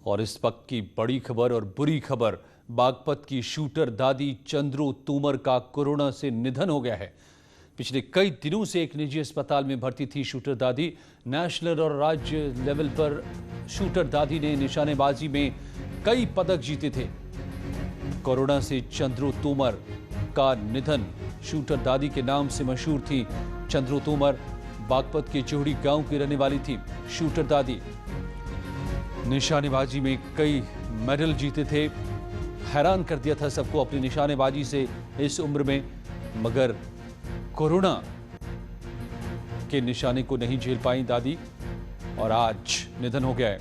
और इस वक्त की बड़ी खबर और बुरी खबर, बागपत की शूटर दादी चंद्रू तोमर का कोरोना से निधन हो गया है। पिछले कई दिनों से एक निजी अस्पताल में भर्ती थी शूटर दादी। नेशनल और राज्य लेवल पर शूटर दादी ने निशानेबाजी में कई पदक जीते थे। कोरोना से चंद्रू तोमर का निधन। शूटर दादी के नाम से मशहूर थी चंद्रू तोमर। बागपत के जोहड़ी गांव की रहने वाली थी शूटर दादी। निशानेबाजी में कई मेडल जीते थे। हैरान कर दिया था सबको अपनी निशानेबाजी से इस उम्र में, मगर कोरोना के निशाने को नहीं झेल पाई दादी और आज निधन हो गया है।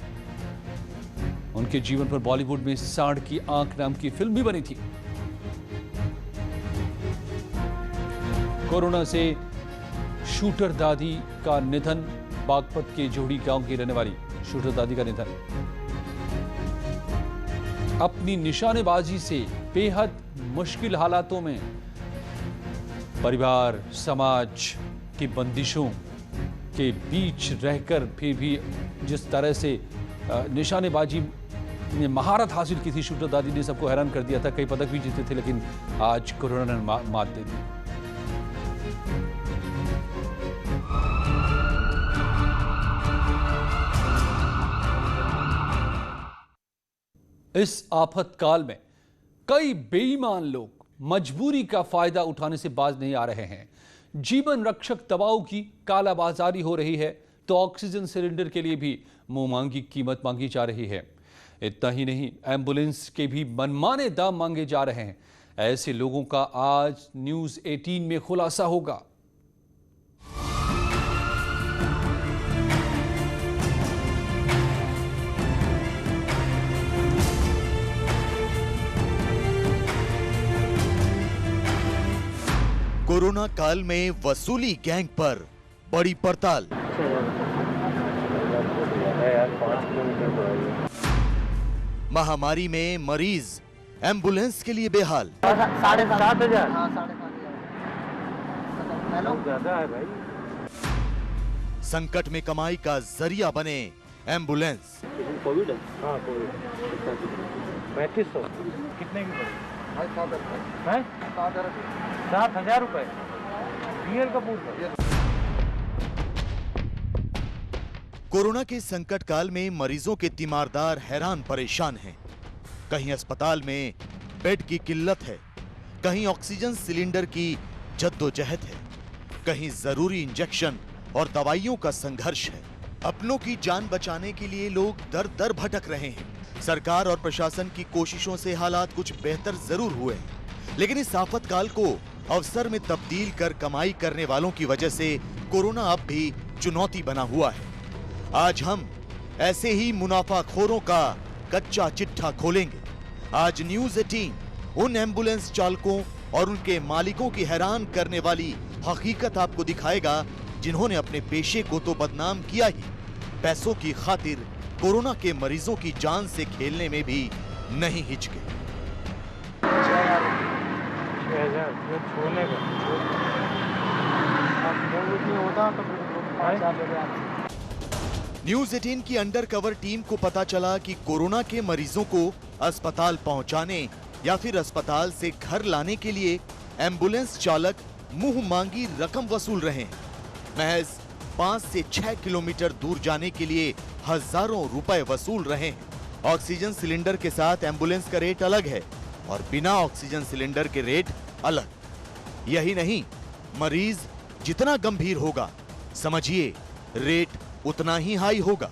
उनके जीवन पर बॉलीवुड में सांड की आंख नाम की फिल्म भी बनी थी। कोरोना से शूटर दादी का निधन। बागपत के जोहड़ी गांव की रहने वाली शूटर दादी का निधन। अपनी निशानेबाजी से बेहद मुश्किल हालातों में परिवार समाज की बंदिशों के बीच रहकर फिर भी जिस तरह से निशानेबाजी में महारत हासिल की थी शूटर दादी ने, सबको हैरान कर दिया था। कई पदक भी जीते थे, लेकिन आज कोरोना ने मात दे दी। इस आफतकाल में कई बेईमान लोग मजबूरी का फायदा उठाने से बाज नहीं आ रहे हैं। जीवन रक्षक दवाओं की कालाबाजारी हो रही है तो ऑक्सीजन सिलेंडर के लिए भी मुंह मांगी कीमत मांगी जा रही है। इतना ही नहीं, एम्बुलेंस के भी मनमाने दाम मांगे जा रहे हैं। ऐसे लोगों का आज न्यूज़ 18 में खुलासा होगा। कोरोना काल में वसूली गैंग पर बड़ी पड़ताल। महामारी में मरीज एम्बुलेंस के लिए बेहाल। 7,500। ज्यादा है भाई। संकट में कमाई का जरिया बने एम्बुलेंस। कोविड है? हाँ कोविड। 3500 कितने की पड़ी? 7,000 रुपए रियल कपूर का। कोरोना के संकट काल में मरीजों के तीमारदार हैरान परेशान हैं। कहीं अस्पताल में बेड की किल्लत है, कहीं ऑक्सीजन सिलेंडर की जद्दोजहद है, कहीं जरूरी इंजेक्शन और दवाइयों का संघर्ष है। अपनों की जान बचाने के लिए लोग दर दर भटक रहे हैं। सरकार और प्रशासन की कोशिशों से हालात कुछ बेहतर जरूर हुए, लेकिन इस आफतकाल को अवसर में तब्दील कर कमाई करने वालों की वजह से कोरोना अब भी चुनौती बना हुआ है। आज हम ऐसे ही मुनाफाखोरों का कच्चा चिट्ठा खोलेंगे। आज न्यूज़ 18 उन एम्बुलेंस चालकों और उनके मालिकों की हैरान करने वाली हकीकत आपको दिखाएगा जिन्होंने अपने पेशे को तो बदनाम किया ही, पैसों की खातिर कोरोना के मरीजों की जान से खेलने में भी नहीं हिचके। न्यूज़ 18 की अंडरकवर टीम को पता चला कि कोरोना के मरीजों को अस्पताल पहुंचाने या फिर अस्पताल से घर लाने के लिए एम्बुलेंस चालक मुंह मांगी रकम वसूल रहे हैं। महज 5 से 6 किलोमीटर दूर जाने के लिए हजारों रुपए वसूल रहे हैं। ऑक्सीजन सिलेंडर के साथ एम्बुलेंस का रेट अलग है और बिना ऑक्सीजन सिलेंडर के रेट अलग। यही नहीं, मरीज जितना गंभीर होगा, समझिए रेट उतना ही हाई होगा।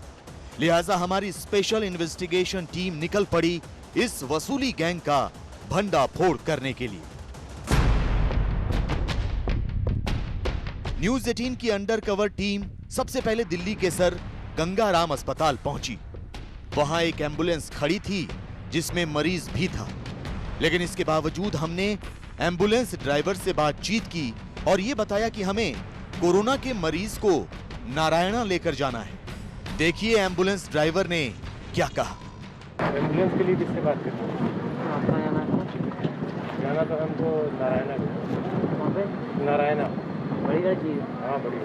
लिहाजा हमारी स्पेशल इन्वेस्टिगेशन टीम निकल पड़ी इस वसूली गैंग का भंडाफोड़ करने के लिए। न्यूज़ 18 की अंडरकवर टीम सबसे पहले दिल्ली के सर गंगाराम अस्पताल पहुंची। वहां एक एम्बुलेंस खड़ी थी जिसमें मरीज भी था, लेकिन इसके बावजूद हमने एम्बुलेंस ड्राइवर से बातचीत की और ये बताया कि हमें कोरोना के मरीज को नारायणा लेकर जाना है। देखिए एम्बुलेंस ड्राइवर ने क्या कहा। एम्बुलेंस के लिए किससे बात करते हैं? जाना तो हमको नारायणा। वहाँ पे नारायणा बढ़िया चीज। हाँ बढ़िया।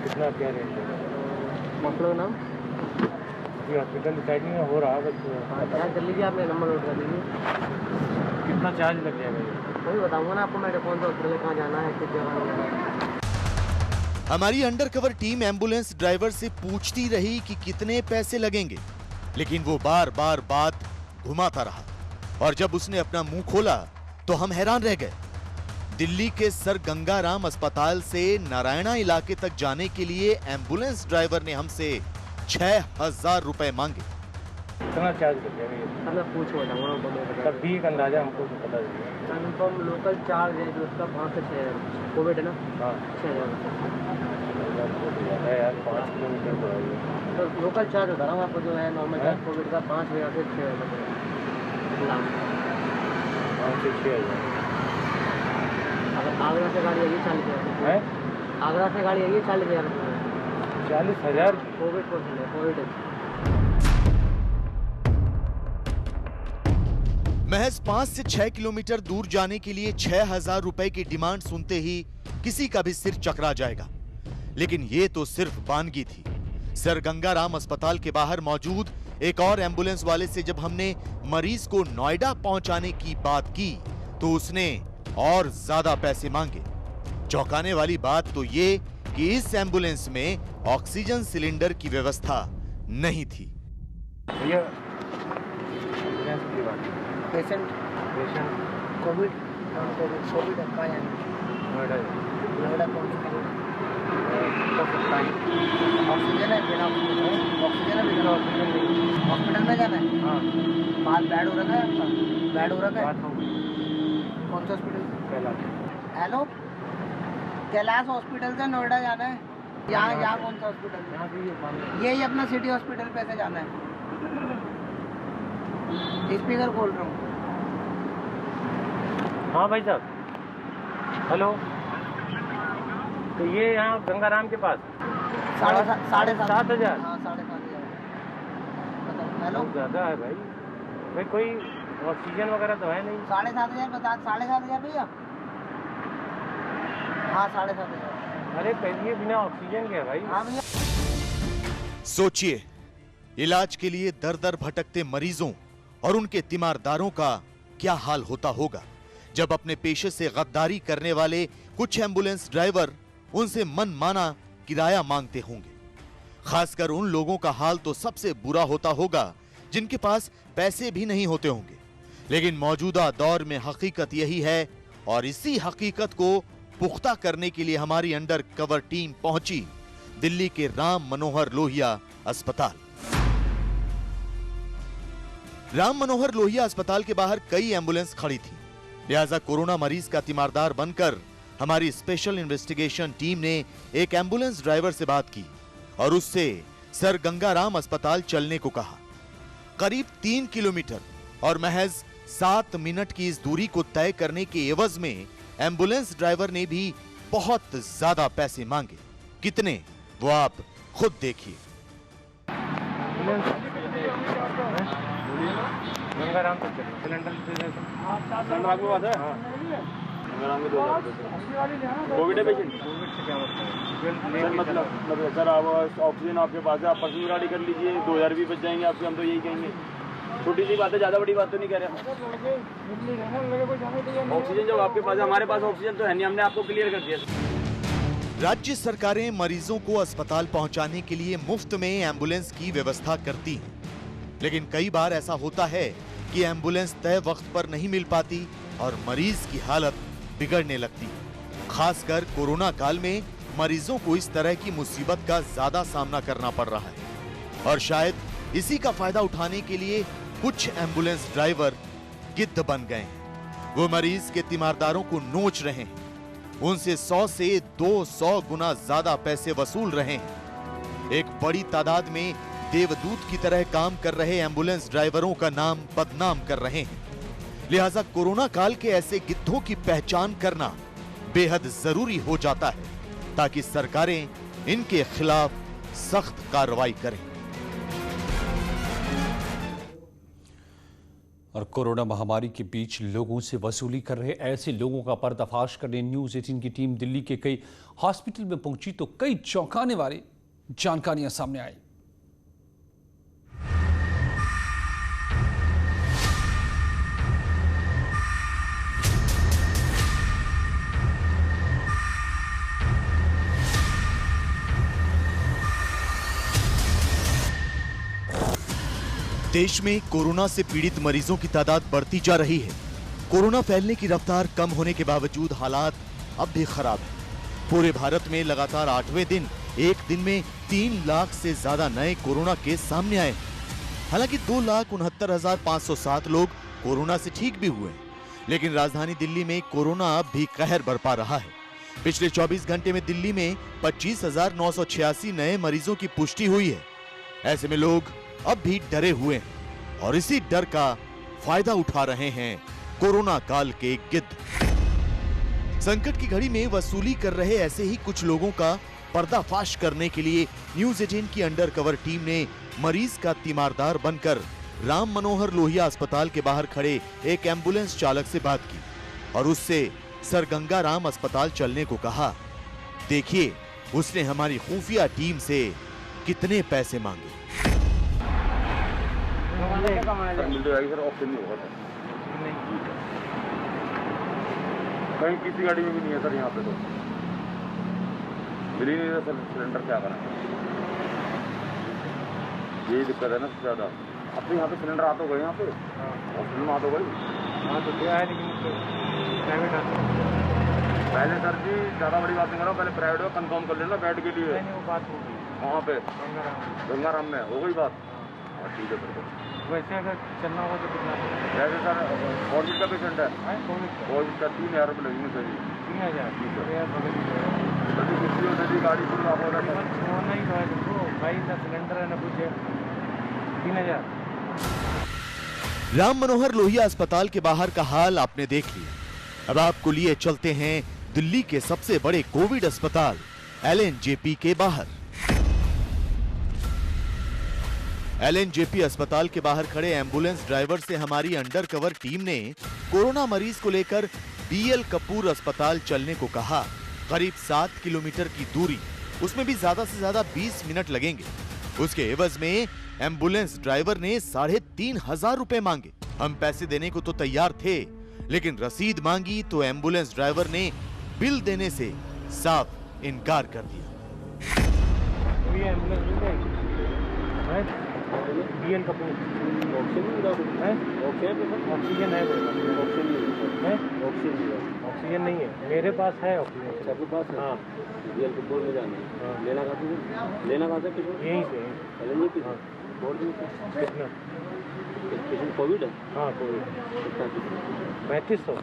कितना क्या रेट है? मतलब नाम अभी हॉस्पिटल साइड में हो रहा है बस। चार्ज कर लीजिए, आपने नंबर नोट कर लीजिए। कितना चार्ज लग जाएगा ये? वही बताऊंगा ना आपको, मेरे कौन सा हॉस्पिटल कहाँ जाना है, किस जगह जाना है। हमारी अंडरकवर टीम एम्बुलेंस ड्राइवर से पूछती रही कि कितने पैसे लगेंगे, लेकिन वो बार बार बात घुमाता रहा और जब उसने अपना मुंह खोला तो हम हैरान रह गए। दिल्ली के सर गंगाराम अस्पताल से नारायणा इलाके तक जाने के लिए एम्बुलेंस ड्राइवर ने हमसे 6,000 रुपए मांगे। कितना चार्ज लग जाएगा ये? अब मैं पूछ बताऊंगा ना, तो तब भी एक अंदाजा हमको तो पता चलेगा। कन्फर्म लोकल चार्ज है जो उसका 5 से 6 है, कोविड है ना। हाँ 6,000 है यार, 5 किलोमीटर तो है ये। तो लोकल चार्ज बता रहा हूँ आपको, जो है नॉर्मल है? चार्ज कोविड का 5,000 से 6,000 लाख। 5 से 6,000 अगर आगरा से गाड़ी आएगी 40,000 है। आगरा से गाड़ी आएगी 40,000 रुपये। 40,000 कोविड पेशेंट है, कोविड है। महज 5 से 6 किलोमीटर दूर जाने के लिए 6,000 रुपए की डिमांड सुनते ही किसी का भी सिर चकरा जाएगा। लेकिन ये तो सिर्फ वानगी थी। सर गंगाराम अस्पताल के बाहर मौजूद एक और एम्बुलेंस वाले से जब हमने मरीज को नोएडा पहुंचाने की बात की तो उसने और ज्यादा पैसे मांगे। चौंकाने वाली बात तो ये कि इस एम्बुलेंस में ऑक्सीजन सिलेंडर की व्यवस्था नहीं थी। भैया एम्बुलेंस की बात पेशेंट कोविड कोविड है, कहाँ जाना है? नोएडा नोएडा कौन सी जगह? ऑक्सीजन है, बिना ऑक्सीजन है? ऑक्सीजन है, बिना ऑक्सीजन नहीं। हॉस्पिटल में जाना है? हाँ बात बैड हो रखा है आपका? बैड हो रखा है? बात हो गई। कौन सा hospital? Kailash. Hello, Kailash hospital से नोएडा जाना है? यहाँ कौन सा हॉस्पिटल है? यहाँ भी ये पानी यही अपना सिटी हॉस्पिटल पे से जाना है। स्पीकर खोल रहा हूँ। हाँ भाई साहब, हेलो। तो ये यहाँ गंगाराम के पास 7,500। 7,000। हाँ 7,500। बताओ। हेलो, बहुत ज़्यादा है भाई। भाई कोई ऑक्सीजन वगैरह तो है नहीं। 7,500 बता। 7,500 भैया? हाँ 7,500। अरे कहिए बिना ऑक्सीजन के है भाई। हाँ भैया। सोचिए, इलाज के लिए दर दर भटकते मरीजों और उनके तीमारदारों का क्या हाल होता होगा जब अपने पेशे से गद्दारी करने वाले कुछ एम्बुलेंस ड्राइवर उनसे मनमाना किराया मांगते होंगे। खासकर उन लोगों का हाल तो सबसे बुरा होता होगा जिनके पास पैसे भी नहीं होते होंगे। लेकिन मौजूदा दौर में हकीकत यही है और इसी हकीकत को पुख्ता करने के लिए हमारी अंडर कवर टीम पहुंची दिल्ली के राम मनोहर लोहिया अस्पताल। राम मनोहर लोहिया अस्पताल के बाहर कई एम्बुलेंस खड़ी थी, लिहाजा कोरोना मरीज का तीमारदार बनकर हमारी स्पेशल इन्वेस्टिगेशन टीम ने एक एम्बुलेंस ड्राइवर से बात की और उससे सर गंगाराम अस्पताल चलने को कहा। करीब 3 किलोमीटर और महज 7 मिनट की इस दूरी को तय करने के एवज में एम्बुलेंस ड्राइवर ने भी बहुत ज्यादा पैसे मांगे। कितने, वो आप खुद देखिए। गंगाराम तक चलो, सिलेंडर आपके पास है? गंगाराम में 2,000 कोविड है पेशेंट। कोविड से क्या मतलब सर आप ऑक्सीजन आपके पास है, आप पर्सनल गाड़ी कर लीजिए, 2,000 भी बच जाएंगे आपके। हम तो यही कहेंगे, छोटी सी बात है, ज्यादा बड़ी बात तो नहीं कह रहे। ऑक्सीजन जब आपके पास है, हमारे पास ऑक्सीजन तो है नहीं, हमने आपको क्लियर कर दिया। राज्य सरकारें मरीजों को अस्पताल पहुंचाने के लिए मुफ्त में एम्बुलेंस की व्यवस्था करती हैं, लेकिन कई बार ऐसा होता है कि एम्बुलेंस तय वक्त पर नहीं मिल पाती और मरीज की हालत बिगड़ने लगती है। खासकर कोरोना काल में मरीजों को इस तरह की मुसीबत का ज्यादा सामना करना पड़ रहा है और शायद इसी का फायदा उठाने के लिए कुछ एम्बुलेंस ड्राइवर गिद्ध बन गए हैं। वो मरीज के तीमारदारों को नोच रहे हैं, उनसे 100 से 200 गुना ज्यादा पैसे वसूल रहे हैं। एक बड़ी तादाद में देवदूत की तरह काम कर रहे एम्बुलेंस ड्राइवरों का नाम बदनाम कर रहे हैं। लिहाजा कोरोना काल के ऐसे गिद्धों की पहचान करना बेहद जरूरी हो जाता है ताकि सरकारें इनके खिलाफ सख्त कार्रवाई करें। और कोरोना महामारी के बीच लोगों से वसूली कर रहे ऐसे लोगों का पर्दाफाश करने न्यूज़ 18 की टीम दिल्ली के कई हॉस्पिटल में पहुंची तो कई चौंकाने वाली जानकारियां सामने आई। देश में कोरोना से पीड़ित मरीजों की तादाद बढ़ती जा रही है। कोरोना फैलने की रफ्तार कम होने के बावजूद हालात अब भी खराब है। पूरे भारत में लगातार 8वें दिन एक दिन में 3 लाख से ज्यादा नए कोरोना केस सामने आए। हालांकि 2,69,507 लोग कोरोना से ठीक भी हुए हैं, लेकिन राजधानी दिल्ली में कोरोना अब भी कहर बरपा रहा है। पिछले 24 घंटे में दिल्ली में 25,986 नए मरीजों की पुष्टि हुई है। ऐसे में लोग अब भी डरे हुए हैं और इसी डर का फायदा उठा रहे हैं कोरोना काल के गिद्ध। संकट की घड़ी में वसूली कर रहे ऐसे ही कुछ लोगों का पर्दाफाश करने के लिए न्यूज 18 की अंडरकवर टीम ने मरीज का तीमारदार बनकर राम मनोहर लोहिया अस्पताल के बाहर खड़े एक एम्बुलेंस चालक से बात की और उससे सर गंगा राम अस्पताल चलने को कहा। देखिए उसने हमारी खुफिया टीम से कितने पैसे मांगे। कहीं किसी गाड़ी में भी नहीं है सर, यहाँ पे तो मिल ही नहीं रहा सर सिलेंडर, क्या करें? यही दिक्कत है ना सबसे ज्यादा। अब तो यहाँ पे सिलेंडर आ तो गए, यहाँ पे हॉस्पिटल में आ तो गई। हाँ तो क्या है, लेकिन प्राइवेट पहले सर जी ज़्यादा बड़ी बात नहीं करो, पहले प्राइवेट में कंफर्म कर लेना बेड के लिए। वो बात हो गई वहाँ पे गंगाराम में हो गई बात। हाँ ठीक है फिर। वैसे अगर चलना होगा तो कितना? जैसे सर कोविड का पेशेंट है, कोविड का 3,000 रुपये लगेंगे सर जी। 3,000 ठीक है। किसी और नदी गाड़ी पर आप होना ही है तुमको भाई, ना सिलेंडर है ना कुछ है। 3,000। राम मनोहर लोहिया अस्पताल के बाहर का हाल आपने देख लिया। अब आपको लिए चलते हैं दिल्ली के सबसे बड़े कोविड अस्पताल LNJP के बाहर। LNJP अस्पताल के बाहर खड़े एम्बुलेंस ड्राइवर से हमारी अंडरकवर टीम ने कोरोना मरीज को लेकर BL कपूर अस्पताल चलने को कहा। करीब 7 किलोमीटर की दूरी, उसमें भी ज्यादा से ज्यादा 20 मिनट लगेंगे। उसके एवज में एम्बुलेंस ड्राइवर ने 3,500 रुपए मांगे। हम पैसे देने को तो तैयार थे, लेकिन रसीद मांगी तो एम्बुलेंस ड्राइवर ने बिल देने से साफ इनकार कर दिया। BL कपूर ऑक्सीजन है, ऑक्सीजन नहीं है मेरे पास, है ऑक्सीजन आपके पास? हाँ BL कपूर में जाना है। लेना कहाँ से? यहीं से LNJP। कितना पेशेंट कोविड है? हाँ कोविड। कितना? 3500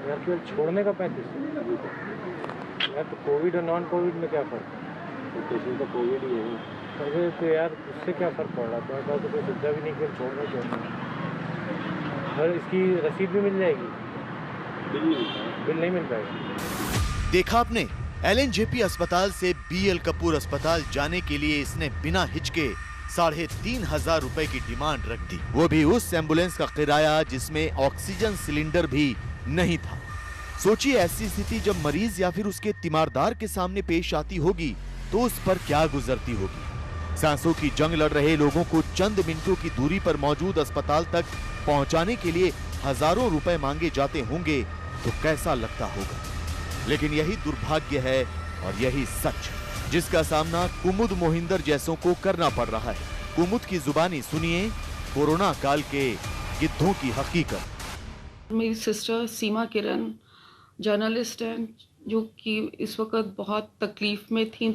यार, केवल छोड़ने का 3500 यार। तो कोविड और नॉन कोविड में क्या फर्क है? पेशेंट तो कोविड ही है। अरे तो यार उससे क्या फर्क पड़ रहा था? तो कोई सुविधा भी नहीं, केवल छोड़ना चाहिए। और इसकी रसीद भी मिल जाएगी? बिल नहीं मिल पाएगा। देखा आपने, LNJP अस्पताल से BL कपूर अस्पताल जाने के लिए इसने बिना हिचके 3,500 रुपए की डिमांड रख दी, वो भी उस एम्बुलेंस का किराया जिसमें ऑक्सीजन सिलेंडर भी नहीं था। सोचिए ऐसी स्थिति जब मरीज या फिर उसके तीमारदार के सामने पेश आती होगी तो उस पर क्या गुजरती होगी। सांसों की जंग लड़ रहे लोगों को चंद मिनटों की दूरी पर मौजूद अस्पताल तक पहुंचाने के लिए हजारों रुपए मांगे जाते होंगे तो कैसा लगता होगा। लेकिन यही दुर्भाग्य है और यही सच जिसका सामना कुमुद मोहिंदर जैसों को करना पड़ रहा है। कुमुद की जुबानी सुनिए कोरोना काल के गिद्धों की हकीकत। मेरी सिस्टर सीमा किरण जर्नलिस्ट हैं, जो कि इस वक्त बहुत तकलीफ में थी।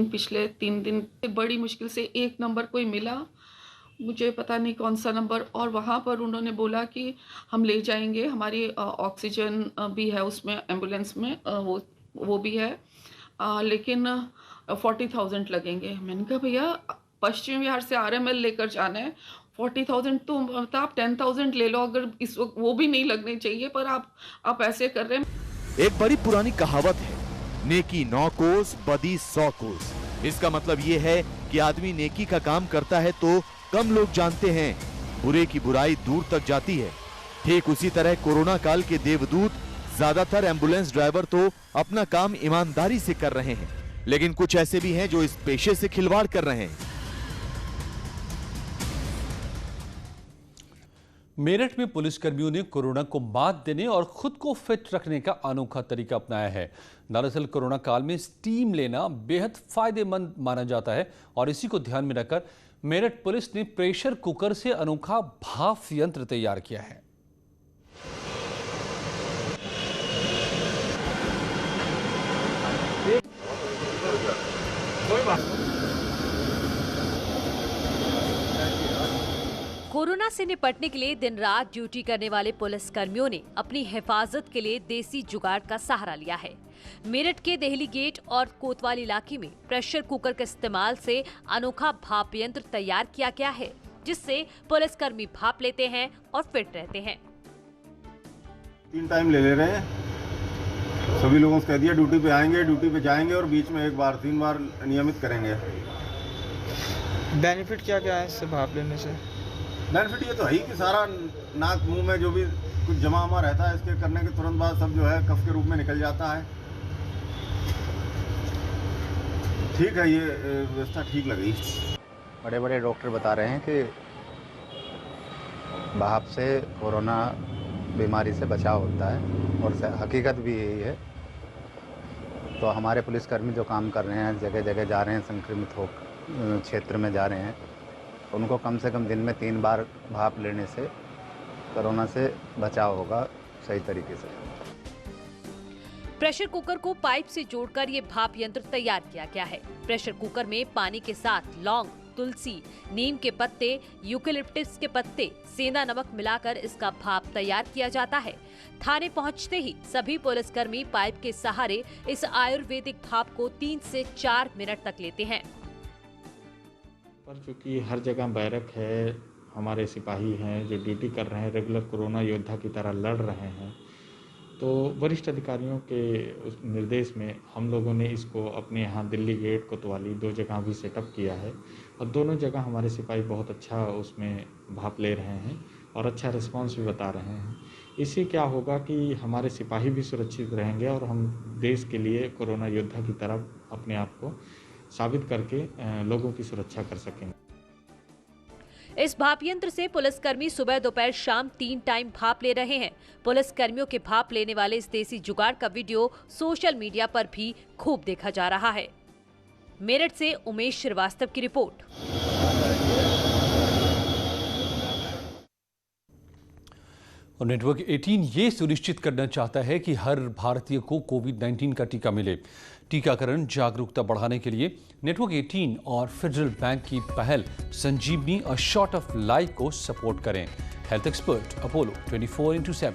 पिछले 3 दिन बड़ी मुश्किल से एक नंबर कोई मिला, मुझे पता नहीं कौन सा नंबर, और वहाँ पर उन्होंने बोला कि हम ले जाएंगे, हमारी ऑक्सीजन भी है उसमें, एम्बुलेंस में वो भी है, लेकिन 40,000 लगेंगे। मैंने कहा भैया पश्चिम बिहार से RML लेकर जाना है, 40,000 तो मतलब आप 10,000 ले लो, अगर इस वक्त वो भी नहीं लगने चाहिए, पर आप ऐसे कर रहे हैं। एक बड़ी पुरानी कहावत है, नेकी 9 कोस बदी 100 कोस। इसका मतलब ये है कि आदमी नेकी का काम करता है तो कम लोग जानते हैं, बुरे की बुराई दूर तक जाती है। ठीक उसी तरह कोरोना काल के देवदूत ज्यादातर एम्बुलेंस ड्राइवर तो अपना काम ईमानदारी से कर रहे हैं, लेकिन कुछ ऐसे भी हैं जो इस पेशे से खिलवाड़ कर रहे हैं। मेरठ में पुलिसकर्मियों ने कोरोना को मात देने और खुद को फिट रखने का अनोखा तरीका अपनाया है। दरअसल कोरोना काल में स्टीम लेना बेहद फायदेमंद माना जाता है और इसी को ध्यान में रखकर मेरठ पुलिस ने प्रेशर कुकर से अनोखा भाप यंत्र तैयार किया है। कोरोना से निपटने के लिए दिन रात ड्यूटी करने वाले पुलिसकर्मियों ने अपनी हिफाजत के लिए देसी जुगाड़ का सहारा लिया है। मेरठ के देहली गेट और कोतवाली इलाके में प्रेशर कुकर के इस्तेमाल से अनोखा भाप यंत्र तैयार किया गया है, जिससे पुलिसकर्मी भाप लेते हैं और फिट रहते हैं। 3 टाइम ले रहे हैं। सभी लोगों से कह दिया ड्यूटी पे आएंगे, ड्यूटी पे जाएंगे और बीच में 1 बार 3 बार नियमित करेंगे। बेनिफिट क्या क्या है इससे भाप लेने से? बेनिफिट ये तो है ही कि सारा नाक मुंह में जो भी कुछ जमा हुआ रहता है, इसके करने के तुरंत बाद सब जो है कफ के रूप में निकल जाता है। ठीक है, ये व्यवस्था ठीक लगी। बड़े बड़े डॉक्टर बता रहे हैं कि भाप से कोरोना बीमारी से बचाव होता है और हकीकत भी यही है। तो हमारे पुलिसकर्मी जो काम कर रहे हैं, जगह जगह जा रहे हैं, संक्रमित हो क्षेत्र में जा रहे हैं, उनको कम से कम दिन में 3 बार भाप लेने से कोरोना से बचाव होगा सही तरीके से। प्रेशर कुकर को पाइप से जोड़कर ये भाप यंत्र तैयार किया गया है। प्रेशर कुकर में पानी के साथ लौंग, तुलसी, नीम के पत्ते, यूकेलिप्टस के पत्ते, सेंधा नमक मिलाकर इसका भाप तैयार किया जाता है। थाने पहुंचते ही सभी पुलिसकर्मी पाइप के सहारे इस आयुर्वेदिक भाप को 3 से 4 मिनट तक लेते हैं। पर चूँकि हर जगह बैरक है, हमारे सिपाही हैं जो ड्यूटी कर रहे हैं, रेगुलर कोरोना योद्धा की तरह लड़ रहे हैं, तो वरिष्ठ अधिकारियों के उस निर्देश में हम लोगों ने इसको अपने यहाँ दिल्ली गेट, कोतवाली 2 जगह भी सेटअप किया है और दोनों जगह हमारे सिपाही बहुत अच्छा उसमें भाप ले रहे हैं और अच्छा रिस्पांस भी बता रहे हैं। इससे क्या होगा कि हमारे सिपाही भी सुरक्षित रहेंगे और हम देश के लिए कोरोना योद्धा की तरह अपने आप को साबित करके लोगों की सुरक्षा कर सकेंगे। इस भाप यंत्र से पुलिसकर्मी सुबह, दोपहर, शाम 3 टाइम भाप ले रहे हैं। पुलिसकर्मियों के भाप लेने वाले इस देसी जुगाड़ का वीडियो सोशल मीडिया पर भी खूब देखा जा रहा है। मेरठ से उमेश श्रीवास्तव की रिपोर्ट। और नेटवर्क 18 ये सुनिश्चित करना चाहता है कि हर भारतीय को कोविड-19 का टीका मिले। टीकाकरण जागरूकता बढ़ाने के लिए नेटवर्क 18 और फेडरल बैंक की पहल संजीवनी अ शॉट ऑफ लाइफ को सपोर्ट करें। Health expert Apollo 24x7।